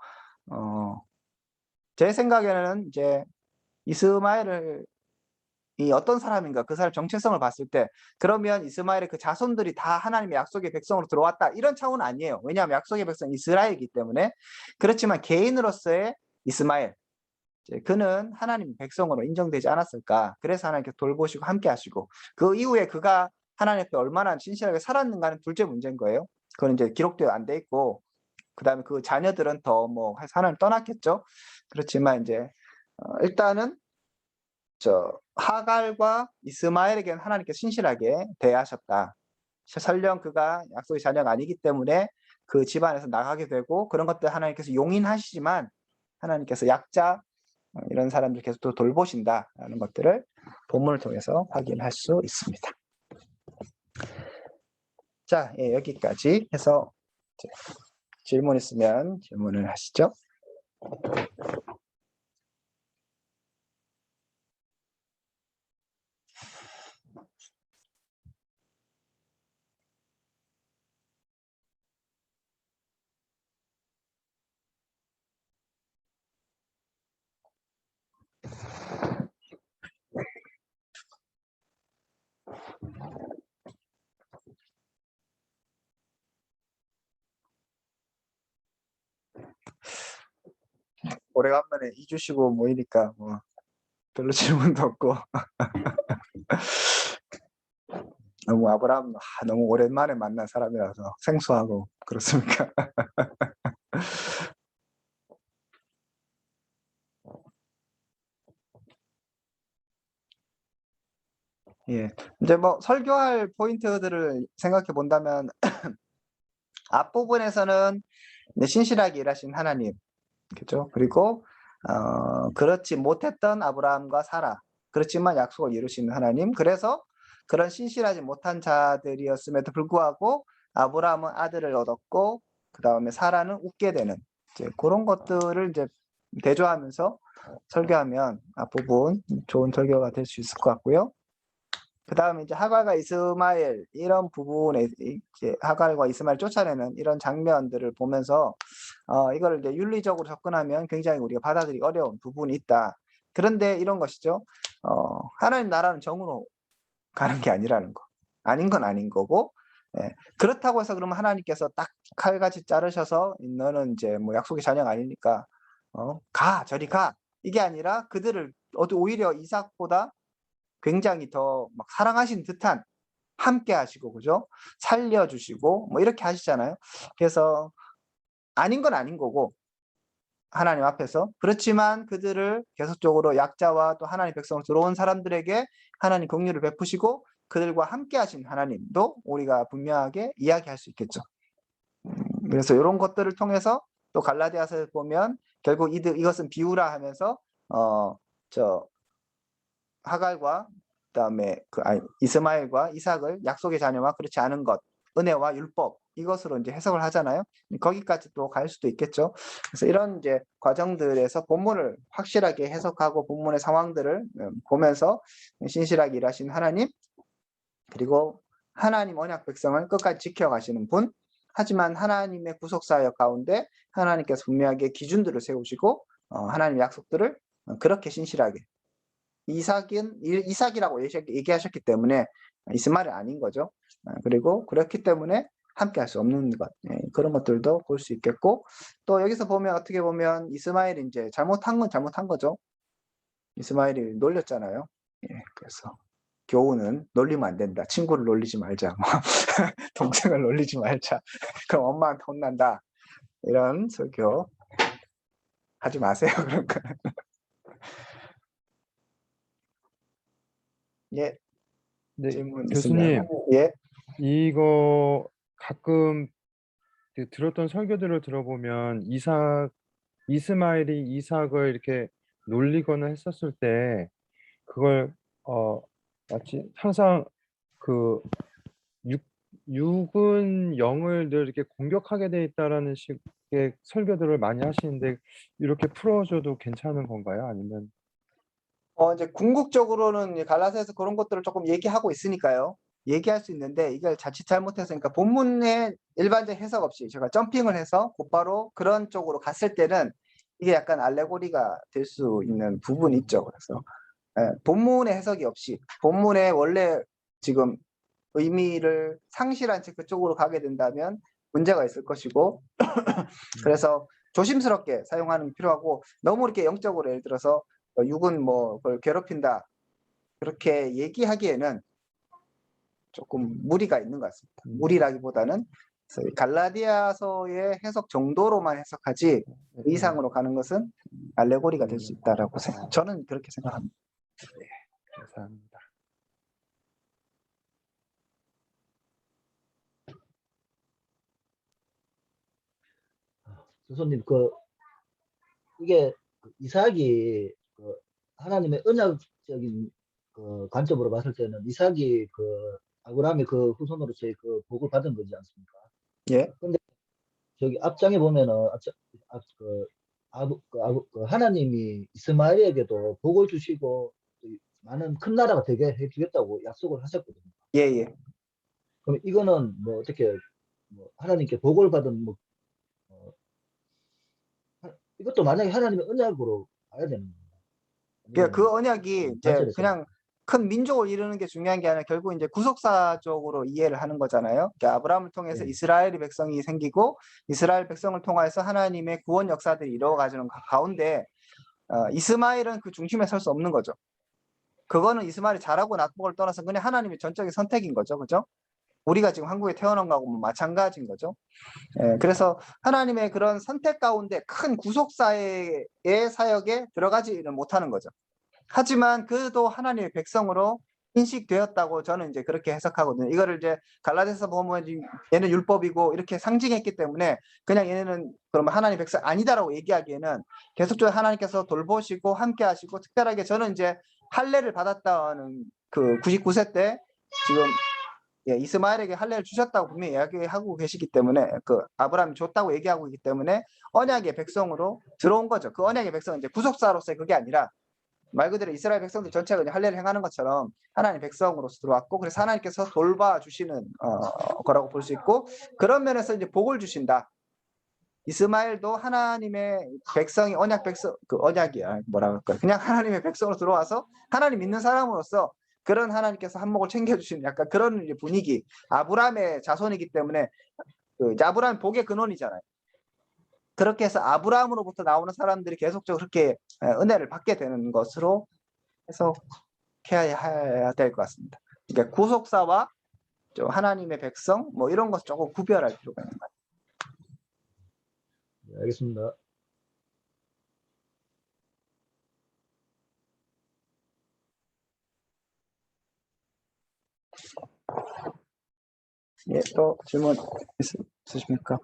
제 생각에는 이제 이스마엘을 이 어떤 사람인가 그 사람 정체성을 봤을 때 그러면 이스마엘의 그 자손들이 다 하나님의 약속의 백성으로 들어왔다 이런 차원은 아니에요. 왜냐하면 약속의 백성 이스라엘이기 때문에. 그렇지만 개인으로서의 이스마엘 그는 하나님 백성으로 인정되지 않았을까. 그래서 하나님께서 돌보시고 함께 하시고 그 이후에 그가 하나님 앞에 얼마나 진실하게 살았는가는 둘째 문제인 거예요. 그건 이제 기록되어 안 돼 있고 그 다음에 그 자녀들은 더 뭐 하나님 떠났겠죠. 그렇지만 이제 일단은 하갈과 이스마엘에게는 하나님께서 신실하게 대하셨다. 설령 그가 약속의 자녀가 아니기 때문에 그 집안에서 나가게 되고 그런 것들 하나님께서 용인하시지만 하나님께서 약자 이런 사람들 계속 또 돌보신다라는 것들을 본문을 통해서 확인할 수 있습니다. 자, 예, 여기까지 해서 질문 있으면 질문을 하시죠. 오래간만에 2주 쉬고 모이니까 뭐 별로 질문도 없고 너무 아브라함 너무 오랜만에 만난 사람이라서 생소하고 그렇습니까? 예. 이제 뭐 설교할 포인트들을 생각해 본다면 앞부분에서는 이제 신실하게 일하신 하나님, 그죠? 그리고 그렇지 못했던 아브라함과 사라, 그렇지만 약속을 이루시는 하나님. 그래서 그런 신실하지 못한 자들이었음에도 불구하고 아브라함은 아들을 얻었고 그다음에 사라는 웃게 되는 이제 그런 것들을 이제 대조하면서 설교하면 앞부분 좋은 설교가 될 수 있을 것 같고요. 그다음에 이제 하갈과 이스마엘 이런 부분에 이제 하갈과 이스마엘 쫓아내는 이런 장면들을 보면서 이거를 이제 윤리적으로 접근하면 굉장히 우리가 받아들이기 어려운 부분이 있다. 그런데 이런 것이죠. 하나님 나라는 정으로 가는 게 아니라는 거. 아닌 건 아닌 거고. 예. 그렇다고 해서 그러면 하나님께서 딱 칼같이 자르셔서 너는 이제 뭐 약속의 자녀가 아니니까 가 저리 가 이게 아니라 그들을 오히려 이삭보다 굉장히 더 막 사랑하신 듯한 함께 하시고 그죠? 살려주시고 뭐 이렇게 하시잖아요. 그래서 아닌 건 아닌 거고 하나님 앞에서 그렇지만 그들을 계속적으로 약자와 또 하나님 백성으로 들어온 사람들에게 하나님 긍휼을 베푸시고 그들과 함께 하신 하나님도 우리가 분명하게 이야기할 수 있겠죠. 그래서 이런 것들을 통해서 또 갈라디아서에 보면 결국 이것은 비유라 하면서 저 하갈과 그다음에 이스마엘과 이삭을 약속의 자녀와 그렇지 않은 것, 은혜와 율법 이것으로 이제 해석을 하잖아요. 거기까지 또 갈 수도 있겠죠. 그래서 이런 이제 과정들에서 본문을 확실하게 해석하고 본문의 상황들을 보면서 신실하게 일하신 하나님, 그리고 하나님 언약 백성을 끝까지 지켜가시는 분, 하지만 하나님의 구속사역 가운데 하나님께서 분명하게 기준들을 세우시고 하나님의 약속들을 그렇게 신실하게 이삭이라고 얘기하셨기 때문에 이스마엘은 아닌 거죠. 그리고 그렇기 때문에 함께 할 수 없는 것, 그런 것들도 볼 수 있겠고, 또 여기서 보면 어떻게 보면 이스마엘이 이제 잘못한 건 잘못한 거죠. 이스마엘이 놀렸잖아요. 그래서 교훈은 놀리면 안 된다. 친구를 놀리지 말자. 동생을 놀리지 말자. 그럼 엄마한테 혼난다. 이런 설교 하지 마세요. 그런 거. 예, 네, 질문 있습니다. 교수님, 예. 이거 가끔 들었던 설교들을 들어보면 이스마엘이 이삭을 이렇게 놀리거나 했었을 때 그걸 마치 항상 그 육은 영을 늘 이렇게 공격하게 돼 있다라는 식의 설교들을 많이 하시는데 이렇게 풀어줘도 괜찮은 건가요? 아니면 이제 궁극적으로는 이제 갈라디아서 그런 것들을 조금 얘기하고 있으니까요. 얘기할 수 있는데 이걸 자칫 잘못해서니까 본문의 일반적 해석 없이 제가 점핑을 해서 곧바로 그런 쪽으로 갔을 때는 이게 약간 알레고리가 될 수 있는 부분이 있죠. 그래서 본문의 해석이 없이 본문의 원래 지금 의미를 상실한 채 그쪽으로 가게 된다면 문제가 있을 것이고 그래서 조심스럽게 사용하는 게 필요하고 너무 이렇게 영적으로 예를 들어서 육은 뭐 그걸 괴롭힌다 그렇게 얘기하기에는 조금 무리가 있는 것 같습니다. 무리라기보다는 갈라디아서의 해석 정도로만 해석하지 그 이상으로 가는 것은 알레고리가 될 수 있다라고 저는 그렇게 생각합니다. 감사합니다. 교수님, 이게 이삭이 하나님의 언약적인 관점으로 봤을 때는 이삭이 아브라함의 후손으로서의 복을 받은 거지 않습니까? 예. 근데 저기 앞장에 보면은 하나님이 이스마엘에게도 복을 주시고 많은 큰 나라가 되게 해주겠다고 약속을 하셨거든요. 예, 예. 그럼 이거는 뭐 어떻게 하나님께 복을 받은 이것도 만약에 하나님의 언약으로 봐야 되는 거예요. 그러니까 그 언약이 이제 관절에서 그냥 큰 민족을 이루는 게 중요한 게 아니라 결국 이제 구속사적으로 이해를 하는 거잖아요. 그러니까 아브라함을 통해서 네. 이스라엘의 백성이 생기고 이스라엘 백성을 통해서 하나님의 구원 역사들이 이루어가지는 가운데 이스마엘은 그 중심에 설 수 없는 거죠. 그거는 이스마엘이 잘하고 나쁘고를 떠나서 그냥 하나님의 전적인 선택인 거죠. 그죠? 우리가 지금 한국에 태어난 거하고 뭐 마찬가지인 거죠. 예, 그래서 하나님의 그런 선택 가운데 큰 구속사의 사역에 들어가지는 못하는 거죠. 하지만 그도 하나님의 백성으로 인식되었다고 저는 이제 그렇게 해석하거든요. 이거를 이제 갈라디아서 보면 얘는 율법이고 이렇게 상징했기 때문에 그냥 얘네는 그러면 하나님 백성 아니다라고 얘기하기에는 계속적으로 하나님께서 돌보시고 함께 하시고 특별하게 저는 이제 할례를 받았다는 그 99세 때 지금 이스마엘에게 할례를 주셨다고 분명히 이야기하고 계시기 때문에 그 아브라함이 줬다고 얘기하고 있기 때문에 언약의 백성으로 들어온 거죠. 그 언약의 백성은 이제 구속사로서의 그게 아니라 말 그대로 이스라엘 백성들 전체가 그냥 할례를 행하는 것처럼 하나님 백성으로서 들어왔고 그래서 하나님께서 돌봐 주시는 거라고 볼 수 있고 그런 면에서 이제 복을 주신다. 이스마엘도 하나님의 백성이 언약 백성 그 언약이야 뭐라 그럴까 그냥 하나님의 백성으로 들어와서 하나님 믿는 사람으로서 그런 하나님께서 한몫을 챙겨주시는 약간 그런 이제 분위기 아브라함의 자손이기 때문에 그 아브라함 복의 근원이잖아요. 그렇게 해서 아브라함으로부터 나오는 사람들이 계속적으로 그렇게 은혜를 받게 되는 것으로 해석해야 될 것 같습니다. 그러니까 구속사와 좀 하나님의 백성 뭐 이런 것을 조금 구별할 필요가 있는 것 같아요. 네, 알겠습니다. 예, 또 질문 있으십니까?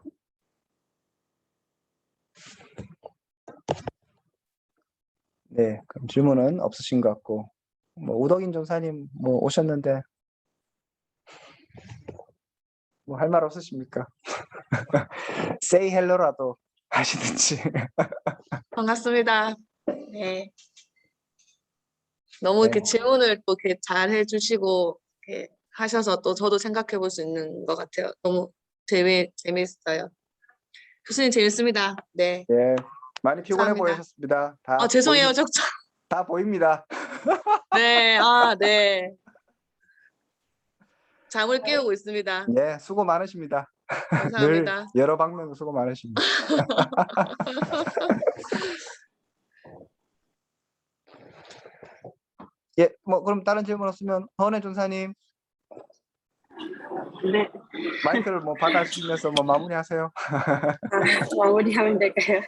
네, 그럼 질문은 없으신 것 같고 뭐 우덕인 전사님 뭐 오셨는데 뭐 할 말 없으십니까? Say hello라도 하시든지. 반갑습니다. 네. 너무 이렇게 네. 질문을 또 이렇게 잘 해주시고 이렇게 하셔서 또 저도 생각해 볼 수 있는 것 같아요. 너무 재밌어요. 교수님 재밌습니다. 네. 예, 많이 피곤해 감사합니다. 보이셨습니다. 다 죄송해요. 다 보입니다. 네. 네. 잠을 깨우고 있습니다. 예, 수고 많으십니다. 늘 감사합니다. 여러 방면으로 수고 많으십니다. 예, 뭐 그럼 다른 질문 없으면 허은혜 전사님 네, 마이크를 뭐 받아주시면서 뭐 마무리하세요. 마무리하면 될까요?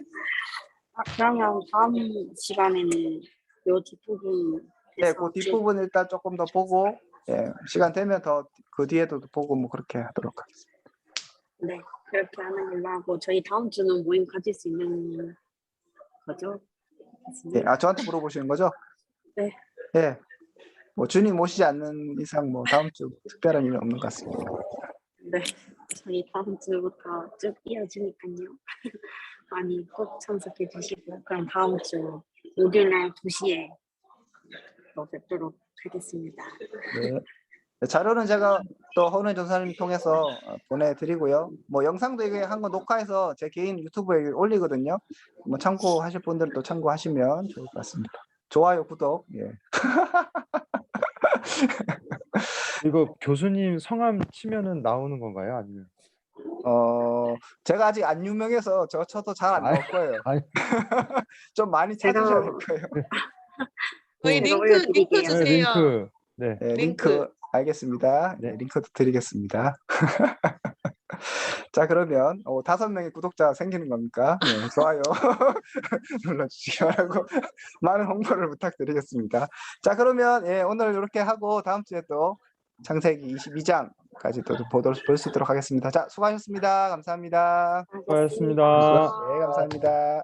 그러면 다음 시간에는 요 뒷부분 예, 그 뒷부분 일단 조금 더 보고 예, 시간 되면 더 그 뒤에도 보고 뭐 그렇게 하도록 하겠습니다. 네, 그렇게 하는 걸로 하고 저희 다음 주는 모임 가질 수 있는 거죠? 예, 저한테 물어보시는 거죠? 네. 예, 뭐 주님 오시지 않는 이상 뭐 다음 주 특별한 일은 없는 것 같습니다. 네, 저희 다음 주부터 쭉 이어지니까요. 많이 꼭 참석해 주시고 그럼 다음 주 목요일날 2시에 또 뵙도록 하겠습니다. 네. 자료는 제가 또 허은혜 전사님 통해서 보내드리고요. 뭐 영상도 이게 한 거 녹화해서 제 개인 유튜브에 올리거든요. 뭐 참고하실 분들은 또 참고하시면 좋을 것 같습니다. 좋아요, 구독. 예. 이거 교수님 성함 치면은 나오는 건가요? 아니면? 제가 아직 안 유명해서 저 쳐도 잘 안 나올 거예요. 아니, 좀 많이 찾으셔야 될 거예요. 저희 제가 링크 올려드릴게요. 주세요. 링크. 네. 네, 링크 알겠습니다. 네, 링크도 드리겠습니다. 자, 그러면 5명의 구독자 생기는 겁니까? 네, 좋아요 눌러주시기 바라고 많은 홍보를 부탁드리겠습니다. 자, 그러면 예, 오늘 이렇게 하고 다음 주에 또 창세기 22장까지 또 볼 수 있도록 하겠습니다. 자, 수고하셨습니다. 감사합니다. 수고하셨습니다. 네, 감사합니다.